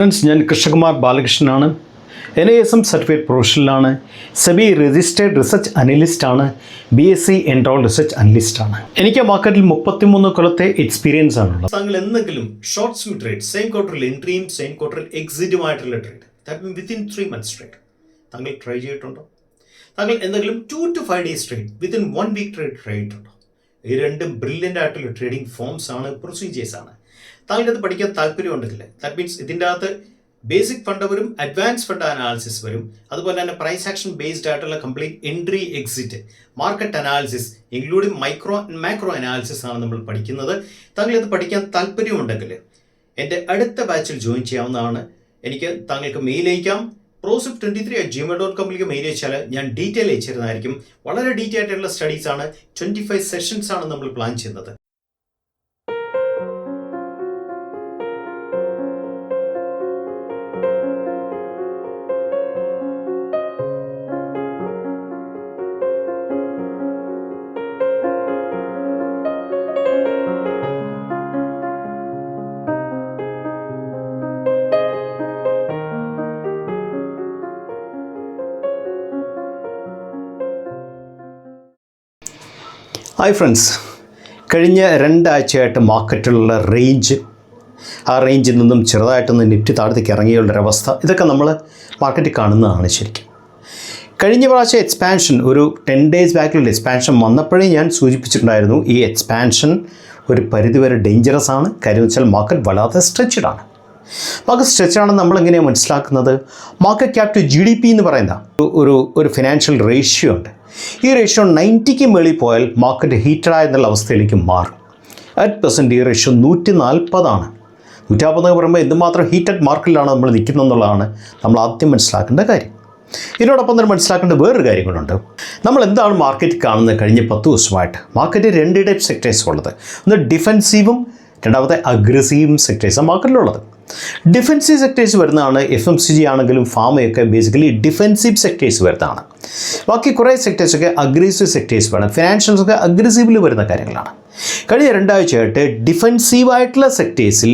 Friends, ഞാൻ കൃഷ്ണകുമാർ ബാലകൃഷ്ണനാണ്. NISM certified പ്രൊഫഷണലാണ്. സെബി രജിസ്റ്റേർഡ് റിസർച്ച് അനലിസ്റ്റാണ്. BSc എൻറോൾ റിസർച്ച് അനലിസ്റ്റാണ്. എനിക്ക് മാർക്കറ്റിൽ 33 കൊല്ലത്തെ എക്സ്പീരിയൻസ് ആണുള്ളത്. താങ്കൾ എന്തെങ്കിലും ഷോർട്ട് സ്വിംഗ് ട്രേഡ്, സെയിം ക്വാർട്ടറിൽ എൻട്രിയും സെയിം ക്വാർട്ടറിൽ എക്സിറ്റുമായിട്ടുള്ള trade, that mean within 3 months trade താങ്കൾ ട്രൈ ചെയ്തിട്ടുണ്ടോ? താങ്കൾ എന്തെങ്കിലും 2 to 5 days trade, within 1 week trade ചെയ്തിട്ടുണ്ടോ? ഈ രണ്ടും ബ്രില്യൻ്റ് ആയിട്ടുള്ള ട്രേഡിംഗ് ഫോംസ് ആണ്, പ്രൊസീജിയേഴ്സ് ആണ്. താങ്കളുടെ അത് പഠിക്കാൻ താല്പര്യമുണ്ടെങ്കിൽ, ദാറ്റ് മീൻസ് ഇതിൻ്റെ അകത്ത് ബേസിക് ഫണ്ട് വരും, അഡ്വാൻസ് ഫണ്ട് അനാലിസിസ് വരും, അതുപോലെ തന്നെ പ്രൈസ് ആക്ഷൻ ബേസ്ഡ് ആയിട്ടുള്ള complete entry exit, market analysis including macro analysis ആണ് നമ്മൾ പഠിക്കുന്നത്. താങ്കൾ ഇത് പഠിക്കാൻ താല്പര്യമുണ്ടെങ്കിൽ എൻ്റെ അടുത്ത ബാച്ചിൽ ജോയിൻ ചെയ്യാവുന്നതാണ്. താങ്കൾക്ക് മെയിൽ അയക്കാം. prosip23@gmail.com മെയിൽ അയച്ചാൽ ഞാൻ ഡീറ്റെയിൽ അയച്ചിരുന്നതായിരിക്കും. വളരെ ഡീറ്റെയിൽ ആയിട്ടുള്ള സ്റ്റഡീസ് ആണ്. 25 സെഷൻസ് ആണ് നമ്മൾ പ്ലാൻ ചെയ്യുന്നത്. ഹായ് ഫ്രണ്ട്സ്, കഴിഞ്ഞ 2 ആഴ്ചയായിട്ട് മാർക്കറ്റിലുള്ള ആ റേഞ്ചിൽ നിന്നും ചെറുതായിട്ടൊന്ന് നിഫ്റ്റി താഴത്തേക്ക് ഇറങ്ങിയുള്ളൊരവസ്ഥ, ഇതൊക്കെ നമ്മൾ മാർക്കറ്റിൽ കാണുന്നതാണ്. ശരിക്കും കഴിഞ്ഞ പ്രാവശ്യം എക്സ്പാൻഷൻ, ഒരു 10 days ബാക്കിലുള്ള എക്സ്പാൻഷൻ വന്നപ്പോഴേ ഞാൻ സൂചിപ്പിച്ചിട്ടുണ്ടായിരുന്നു, ഈ എക്സ്പാൻഷൻ ഒരു പരിധിവരെ ഡേഞ്ചറസ് ആണ്. കാര്യം വെച്ചാൽ മാർക്കറ്റ് വല്ലാതെ സ്ട്രെച്ചഡാണ്. മാർക്കറ്റ് സ്ട്രെച്ചാണെന്ന് നമ്മളെങ്ങനെയാണ് മനസ്സിലാക്കുന്നത്? മാർക്കറ്റ് ക്യാപ് ടു GDP എന്ന് പറയുന്ന ഒരു ഫിനാൻഷ്യൽ റേഷ്യോ ഉണ്ട്. ഈ റേഷ്യോ 90ക്ക് മേളിൽ പോയാൽ മാർക്കറ്റ് ഹീറ്റഡായ എന്നുള്ള അവസ്ഥയിലേക്ക് മാറും. അറ്റ് പ്രസൻറ്റ് ഈ റേഷ്യോ 140 ആണ്. 150 പറയുമ്പോൾ എന്തുമാത്രം ഹീറ്റഡ് മാർക്കറ്റിലാണ് നമ്മൾ നിൽക്കുന്നതെന്നുള്ളതാണ് നമ്മൾ ആദ്യം മനസ്സിലാക്കേണ്ട കാര്യം. ഇതിനോടൊപ്പം തന്നെ മനസ്സിലാക്കേണ്ട വേറൊരു കാര്യം കൂടെ. നമ്മൾ എന്താണ് മാർക്കറ്റ് കാണുന്നത്? കഴിഞ്ഞ 10 ദിവസമായിട്ട് മാർക്കറ്റ് 2 ടൈപ്പ് സെക്ടേഴ്സ് ഉള്ളത്. ഒന്ന് ഡിഫെൻസീവും, രണ്ടാമത്തെ അഗ്രസീവും സെക്ടേഴ്സാണ് മാർക്കറ്റിലുള്ളത്. ഡിഫെൻസീവ് സെക്ടേഴ്സ് വരുന്നതാണ് FMCG ആണെങ്കിലും ഫാമയൊക്കെ ബേസിക്കലി ഡിഫെൻസീവ് സെക്ടേഴ്സ് വരുന്നതാണ്. ബാക്കി കുറേ സെക്ടേഴ്സൊക്കെ അഗ്രസീവ് സെക്ടേഴ്സ് വേണം. ഫിനാൻഷ്യൽസൊക്കെ അഗ്രസീവിൽ വരുന്ന കാര്യങ്ങളാണ്. കഴിഞ്ഞ 2 ആഴ്ചയായിട്ട് ഡിഫെൻസീവായിട്ടുള്ള സെക്ടേഴ്സിൽ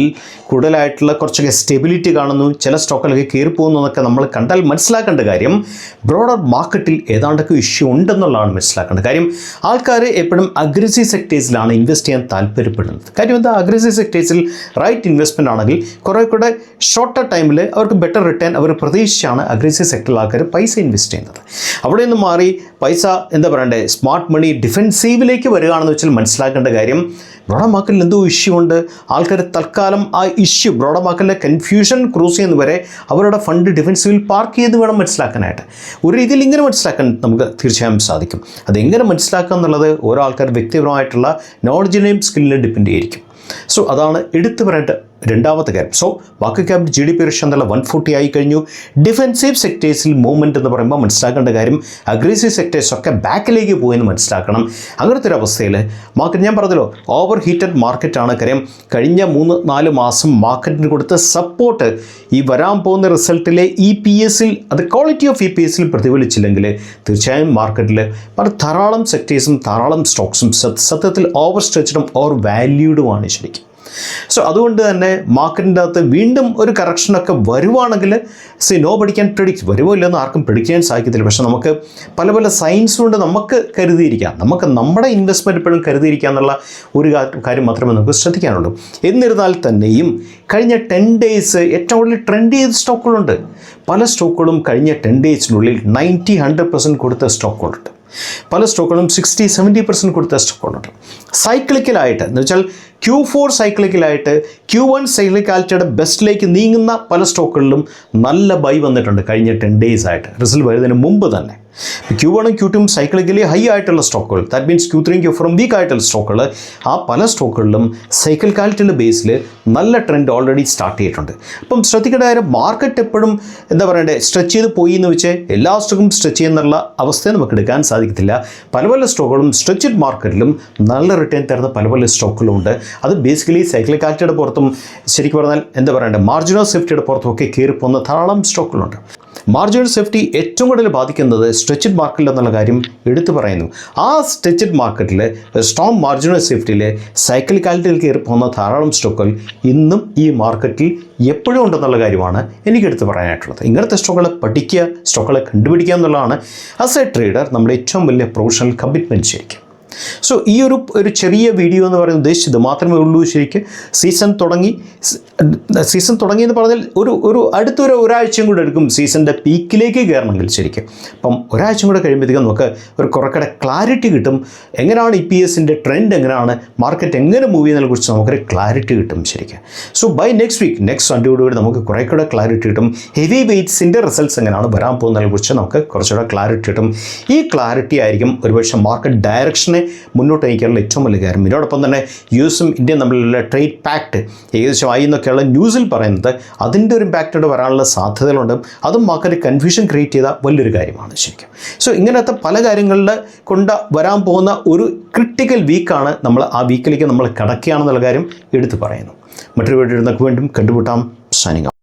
കൂടുതലായിട്ടുള്ള കുറച്ചൊക്കെ സ്റ്റെബിലിറ്റി കാണുന്നു. ചില സ്റ്റോക്കുകളൊക്കെ കയറി പോകുന്നു എന്നൊക്കെ നമ്മൾ കണ്ടാൽ മനസ്സിലാക്കേണ്ട കാര്യം, ബ്രോഡർ മാർക്കറ്റിൽ ഏതാണ്ടൊക്കെ ഇഷ്യൂ ഉണ്ടെന്നുള്ളതാണ് മനസ്സിലാക്കേണ്ട കാര്യം. ആൾക്കാർ എപ്പോഴും അഗ്രസീവ് സെക്ടേഴ്സിലാണ് ഇൻവെസ്റ്റ് ചെയ്യാൻ താല്പര്യപ്പെടുന്നത്. കാര്യം എന്താ? അഗ്രസീവ് സെക്ടേഴ്സിൽ റൈറ്റ് ഇൻവെസ്റ്റ്മെൻറ്റ് ആണെങ്കിൽ കുറേ കൂടെ ഷോർട്ടർ ടൈമിൽ അവർക്ക് ബെറ്റർ റിട്ടേൺ അവർ പ്രതീക്ഷിച്ചാണ് അഗ്രസീവ് സെക്ടറിൽ ആൾക്കാർ പൈസ ഇൻവെസ്റ്റ് ചെയ്യുന്നത്. അവിടെ നിന്ന് മാറി പൈസ സ്മാർട്ട് മണി ഡിഫെൻസീവിലേക്ക് വരികയാണെന്ന് വെച്ചാൽ മനസ്സിലാക്കേണ്ട കാര്യം, ബ്രോഡർ മാർക്കറ്റിൽ എന്തോ ഇഷ്യൂ ഉണ്ട്. ആൾക്കാർ തൽക്കാലം ആ ഇഷ്യൂ, ബ്രോഡർ മാർക്കറ്റിലെ കൺഫ്യൂഷൻ ക്രൂസ് ചെയ്യുന്ന വരെ അവരുടെ ഫണ്ട് ഡിഫെൻസീവിൽ പാർക്ക് ചെയ്ത് വേണം മനസ്സിലാക്കാനായിട്ട്. ഒരു രീതിയിൽ ഇങ്ങനെ മനസ്സിലാക്കാൻ നമുക്ക് തീർച്ചയായും സാധിക്കും. അതെങ്ങനെ മനസ്സിലാക്കുക എന്നുള്ളത് ഓരോ ആൾക്കാർ വ്യക്തിപരമായിട്ടുള്ള നോളജിനെയും സ്കില്ലിനെയും ഡിപ്പെൻഡ് ചെയ്തിരിക്കും. സോ അതാണ് എടുത്തു പറയേണ്ട രണ്ടാമത്തെ കാര്യം. So market cap GDP ratio എന്നുള്ള 140 ആയി കഴിഞ്ഞു. ഡിഫെൻസീവ് സെക്ടേഴ്സിൽ മൂവ്മെൻറ്റ് എന്ന് പറയുമ്പോൾ മനസ്സിലാക്കേണ്ട കാര്യം, അഗ്രസീവ് സെക്ടേഴ്സൊക്കെ ബാക്കിലേക്ക് പോയെന്ന് മനസ്സിലാക്കണം. അങ്ങനത്തെ ഒരു അവസ്ഥയിൽ മാർക്കറ്റ്, ഞാൻ പറഞ്ഞല്ലോ, ഓവർ ഹീറ്റഡ് മാർക്കറ്റാണ്. കാര്യം കഴിഞ്ഞ 3-4 മാസം മാർക്കറ്റിന് കൊടുത്ത സപ്പോർട്ട് ഈ വരാൻ പോകുന്ന റിസൾട്ടിലെ EPSൽ, അത് ക്വാളിറ്റി ഓഫ് EPSൽ പ്രതിഫലിച്ചില്ലെങ്കിൽ തീർച്ചയായും മാർക്കറ്റിൽ ധാരാളം സെക്ടേഴ്സും ധാരാളം സ്റ്റോക്സും സത്യത്തിൽ ഓവർ സ്ട്രെച്ചഡും ഓവർ വാല്യൂഡുമാണ് ശരിക്കും. സോ അതുകൊണ്ട് തന്നെ മാർക്കറ്റിൻ്റെ അകത്ത് വീണ്ടും ഒരു കറക്ഷനൊക്കെ വരുവാണെങ്കിൽ നോ പഠിക്കാൻ പ്രെഡിക്റ്റ് വരുമോ ഇല്ലെന്ന് ആർക്കും പ്രെഡിക്റ്റ് ചെയ്യാൻ സാധിക്കത്തില്ല. പക്ഷേ നമുക്ക് പല സയൻസ് കൊണ്ട് നമുക്ക് കരുതിയിരിക്കാം, നമുക്ക് നമ്മുടെ ഇൻവെസ്റ്റ്മെൻറ്റ് എപ്പോഴും കരുതിയിരിക്കുക എന്നുള്ള ഒരു കാര്യം മാത്രമേ നമുക്ക് ശ്രദ്ധിക്കാനുള്ളൂ. എന്നിരുന്നാൽ തന്നെയും കഴിഞ്ഞ 10 days ഏറ്റവും കൂടുതൽ ട്രെൻഡ് ചെയ്ത സ്റ്റോക്കുകളുണ്ട്. പല സ്റ്റോക്കുകളും കഴിഞ്ഞ 10 daysനുള്ളിൽ 90-100% കൊടുത്ത സ്റ്റോക്കുകളുണ്ട്. പല സ്റ്റോക്കുകളും 60-70% കൊടുത്ത സ്റ്റോക്കുകളുണ്ട്. സൈക്ലിക്കലായിട്ട് എന്ന് വെച്ചാൽ Q4 സൈക്ലിക്കലായിട്ട് Q1 സൈക്ലിക്കാലിറ്റിയുടെ ബെസ്റ്റിലേക്ക് നീങ്ങുന്ന പല സ്റ്റോക്കുകളിലും നല്ല ബൈ വന്നിട്ടുണ്ട് കഴിഞ്ഞ 10 days ആയിട്ട്, റിസൾട്ട് വരുന്നതിന് മുമ്പ് തന്നെ. Q1 Q2 സൈക്ലിക്കലി ഹൈ ആയിട്ടുള്ള സ്റ്റോക്കുകൾ, that means Q3 Q4 week ആയിട്ടുള്ള സ്റ്റോക്കുകൾ, ആ പല സ്റ്റോക്കുകളിലും സൈക്ലിക്കാലിറ്റിയുടെ ബേസിൽ നല്ല ട്രെൻഡ് ഓൾറെഡി സ്റ്റാർട്ട് ചെയ്തിട്ടുണ്ട്. അപ്പം ശ്രദ്ധിക്കേണ്ട കാര്യം, മാർക്കറ്റ് എപ്പോഴും സ്ട്രെച്ച് ചെയ്ത് പോയി എന്ന് വെച്ച് എല്ലാ സ്റ്റോക്കും സ്ട്രെച്ച് ചെയ്യുന്നുള്ള അവസ്ഥയെ നമുക്ക് എടുക്കാൻ സാധിക്കത്തില്ല. പല സ്റ്റോക്കുകളും സ്ട്രെച്ചഡ് മാർക്കറ്റിലും നല്ല റിട്ടേൺ തരുന്ന പല സ്റ്റോക്കുകളും ഉണ്ട്. അത് ബേസിക്കലി സൈക്ലിക്കാലിറ്റിയുടെ പുറത്തും ശരിക്കും പറഞ്ഞാൽ മാർജിൻ ഓഫ് സേഫ്റ്റിയുടെ പുറത്തും ഒക്കെ കയറി പോകുന്ന ധാരാളം സ്റ്റോക്കുകളുണ്ട്. മാർജിനൽ സേഫ്റ്റി ഏറ്റവും കൂടുതൽ ബാധിക്കുന്നത് സ്ട്രെച്ചഡ് മാർക്കറ്റിൽ എന്നുള്ള കാര്യം എടുത്തു പറയുന്നു. ആ സ്ട്രെച്ചഡ് മാർക്കറ്റിൽ സ്ട്രോങ് മാർജിനൽ സേഫ്റ്റിയിൽ സൈക്ലിക്കാലിറ്റിയിൽ കയറി പോകുന്ന ധാരാളം സ്റ്റോക്കുകൾ ഇന്നും ഈ മാർക്കറ്റിൽ എപ്പോഴും ഉണ്ടെന്നുള്ള കാര്യമാണ് എനിക്കെടുത്ത് പറയാനായിട്ടുള്ളത്. ഇങ്ങനത്തെ സ്റ്റോക്കുകളെ പഠിക്കുക, സ്റ്റോക്കുകളെ കണ്ടുപിടിക്കുക എന്നുള്ളതാണ് ആസ് എ ട്രേഡർ നമ്മുടെ ഏറ്റവും വലിയ പ്രൊഫഷണൽ കമ്മിറ്റ്മെൻറ്റ് ശരിക്കും. സോ ഈ ഒരു ചെറിയ വീഡിയോ എന്ന് പറയുന്നത് ഉദ്ദേശിച്ചത് മാത്രമേ ഉള്ളൂ. ശരിക്കും സീസൺ തുടങ്ങി എന്ന് പറഞ്ഞാൽ അടുത്തൊരു ഒരാഴ്ചയും കൂടെ എടുക്കും സീസണിൻ്റെ പീക്കിലേക്ക് കയറണമെങ്കിൽ ശരിക്കും. അപ്പം ഒരാഴ്ചയും കൂടെ കഴിയുമ്പോഴത്തേക്കും നമുക്ക് ഒരു കുറേക്കൂടെ ക്ലാരിറ്റി കിട്ടും. എങ്ങനെയാണ് EPSൻ്റെ ട്രെൻഡ്, എങ്ങനെയാണ് മാർക്കറ്റ് എങ്ങനെ മൂവ് ചെയ്യുന്നതിനെ കുറിച്ച് നമുക്കൊരു ക്ലാരിറ്റി കിട്ടും ശരിക്കും. സോ ബൈ നെക്സ്റ്റ് സൺഡേയോടുകൂടി നമുക്ക് കുറേക്കൂടെ ക്ലാരിറ്റി കിട്ടും. ഹെവി വെയ്റ്റ്സിൻ്റെ റിസൾട്ട്സ് എങ്ങനെയാണ് വരാൻ പോകുന്നതിനെ കുറിച്ച് നമുക്ക് കുറച്ചുകൂടെ ക്ലാരിറ്റി കിട്ടും. ഈ ക്ലാരിറ്റി ആയിരിക്കും ഒരുപക്ഷെ മാർക്കറ്റ് ഡയറക്ഷനെ മുന്നോട്ട് നയിക്കാനുള്ള ഏറ്റവും വലിയ കാര്യം. ഇതിനോടൊപ്പം തന്നെ US-ഉം ഇന്ത്യയും തമ്മിലുള്ള ട്രേഡ് പാക്ട് ഏകദേശം ആയി എന്നൊക്കെയുള്ള ന്യൂസിൽ പറയുന്നത് അതിൻ്റെ ഒരു ഇമ്പാക്റ്റോടെ വരാനുള്ള സാധ്യതകളുണ്ട്. അതും മാർക്കറ്റ് കൺഫ്യൂഷൻ ക്രിയേറ്റ് ചെയ്ത വലിയൊരു കാര്യമാണ് ശരിക്കും. സോ ഇങ്ങനത്തെ പല കാര്യങ്ങളിൽ വരാൻ പോകുന്ന ഒരു ക്രിട്ടിക്കൽ വീക്കാണ്. നമ്മൾ ആ വീക്കിലേക്ക് നമ്മൾ കടക്കുകയാണെന്നുള്ള കാര്യം എടുത്തു പറയുന്നു. മറ്റൊരു വീഡിയോ വീണ്ടും കണ്ടുമുട്ടാം. Signing off.